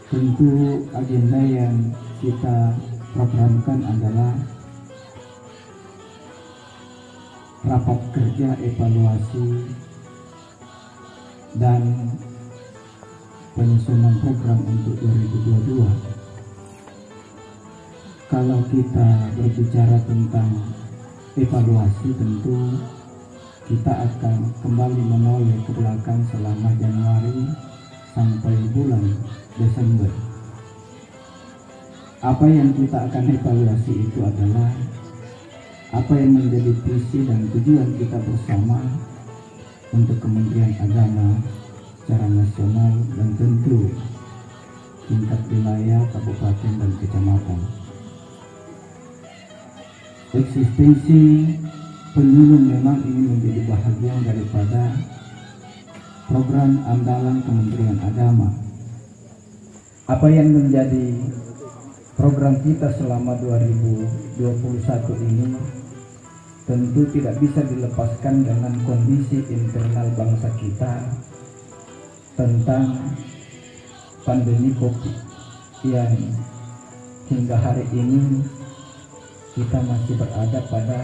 Tentu agenda yang kita programkan adalah rapat kerja evaluasi dan penyusunan program untuk 2022. Kalau kita berbicara tentang evaluasi, tentu kita akan kembali menoleh ke belakang selama Januari sampai bulan Desember. Apa yang kita akan evaluasi itu adalah apa yang menjadi visi dan tujuan kita bersama untuk Kementerian Agama secara nasional dan tentu tingkat wilayah, kabupaten dan kecamatan. Eksistensi penyuluh memang ini menjadi bahagian daripada program andalan Kementerian Agama. Apa yang menjadi program kita selama 2021 ini tentu tidak bisa dilepaskan dengan kondisi internal bangsa kita tentang pandemi COVID yang hingga hari ini kita masih berada pada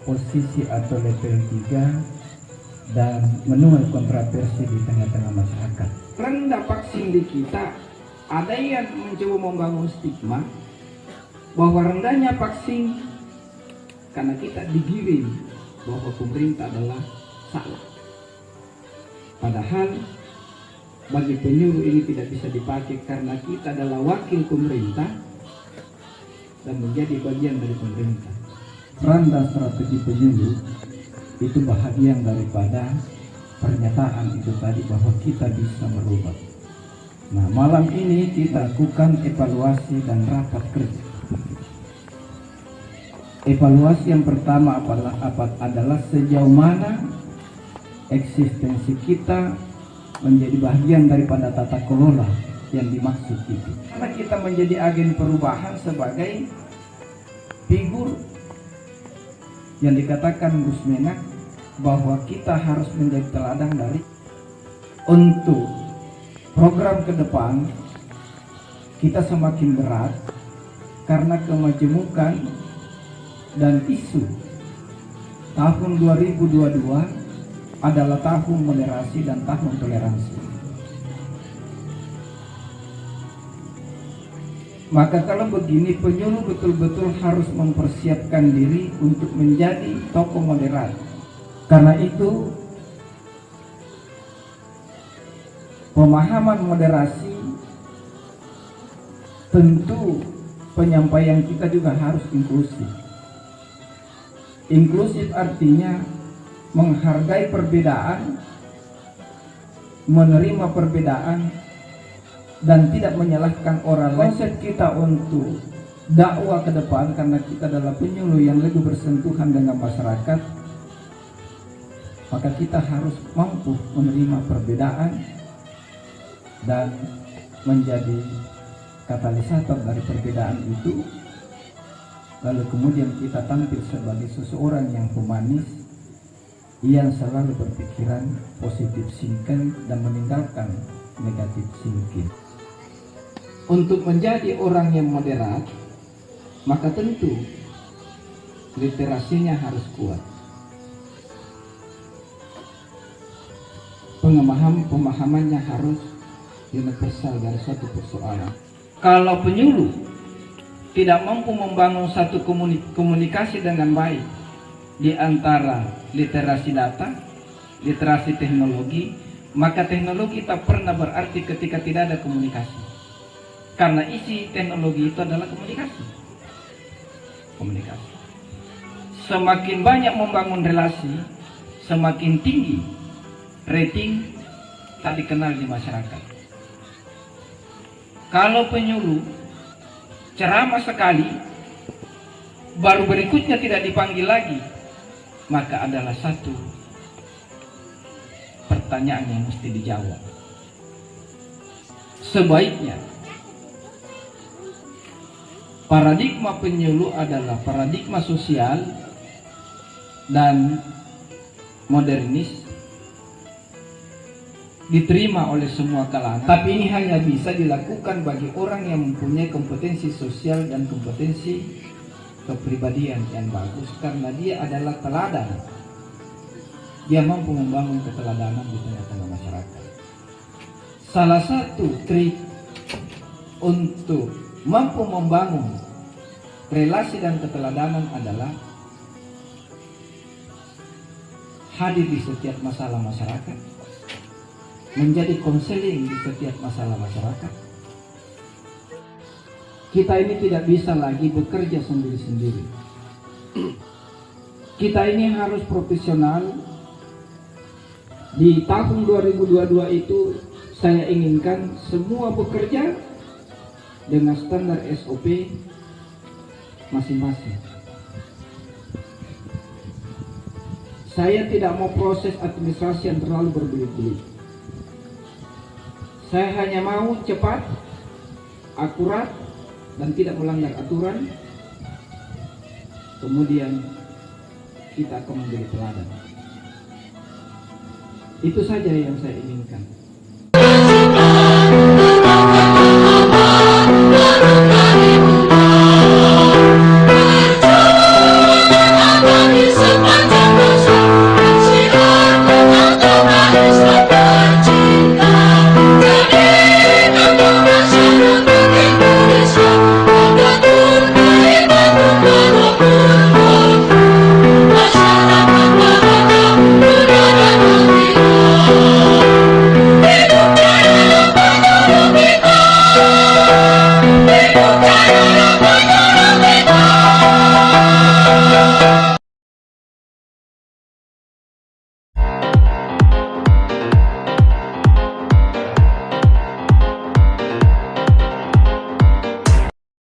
posisi atau level 3 dan menuai kontroversi di tengah-tengah masyarakat. Rendah vaksin di kita, ada yang mencoba membangun stigma bahwa rendahnya vaksin karena kita digiring bahwa pemerintah adalah salah. Padahal bagi penyuluh ini tidak bisa dipakai karena kita adalah wakil pemerintah dan menjadi bagian dari pemerintah. Peran dan strategi penyuluh itu bahagian daripada pernyataan itu tadi bahwa kita bisa merubah. Nah, malam ini kita lakukan evaluasi dan rapat kerja. Evaluasi yang pertama adalah sejauh mana eksistensi kita menjadi bagian daripada tata kelola yang dimaksud itu. Karena kita menjadi agen perubahan sebagai figur yang dikatakan Gus Menak bahwa kita harus menjadi teladan dari untuk program ke depan. Kita semakin berat karena kemajemukan dan isu tahun 2022 adalah tahun moderasi dan tahun toleransi. Maka kalau begini, penyuluh betul-betul harus mempersiapkan diri untuk menjadi tokoh moderat. Karena itu pemahaman moderasi tentu penyampaian kita juga harus inklusif. Inklusif artinya menghargai perbedaan, menerima perbedaan, dan tidak menyalahkan orang lain. Konsep kita untuk dakwah ke depan, karena kita adalah penyuluh yang lebih bersentuhan dengan masyarakat, maka kita harus mampu menerima perbedaan dan menjadi katalisator dari perbedaan itu. Lalu kemudian kita tampil sebagai seseorang yang humanis, yang selalu berpikiran positif thinking dan meninggalkan negatif thinking. Untuk menjadi orang yang moderat, maka tentu literasinya harus kuat. Pemahamannya harus universal dari suatu persoalan. Kalau penyuluh tidak mampu membangun satu komunikasi dengan baik di antara literasi data, literasi teknologi, maka teknologi tak pernah berarti ketika tidak ada komunikasi. Karena isi teknologi itu adalah komunikasi. Semakin banyak membangun relasi, semakin tinggi rating tak dikenal di masyarakat. Kalau penyuluh ceramah sekali, baru berikutnya tidak dipanggil lagi, maka adalah satu pertanyaan yang mesti dijawab. Sebaiknya paradigma penyuluh adalah paradigma sosial dan modernis diterima oleh semua kalangan. Tapi ini hanya bisa dilakukan bagi orang yang mempunyai kompetensi sosial dan kompetensi kepribadian yang bagus, karena dia adalah teladan. Dia mampu membangun keteladanan di tengah-tengah masyarakat. Salah satu trik untuk mampu membangun relasi dan keteladanan adalah hadir di setiap masalah masyarakat, menjadi konseling di setiap masalah masyarakat. Kita ini tidak bisa lagi bekerja sendiri-sendiri. Kita ini harus profesional. Di tahun 2022 itu saya inginkan semua bekerja dengan standar SOP masing-masing. Saya tidak mau proses administrasi yang terlalu berbelit-belit. Saya hanya mau cepat, akurat, dan tidak melanggar aturan. Kemudian kita akan menjadi teladan. Itu saja yang saya inginkan.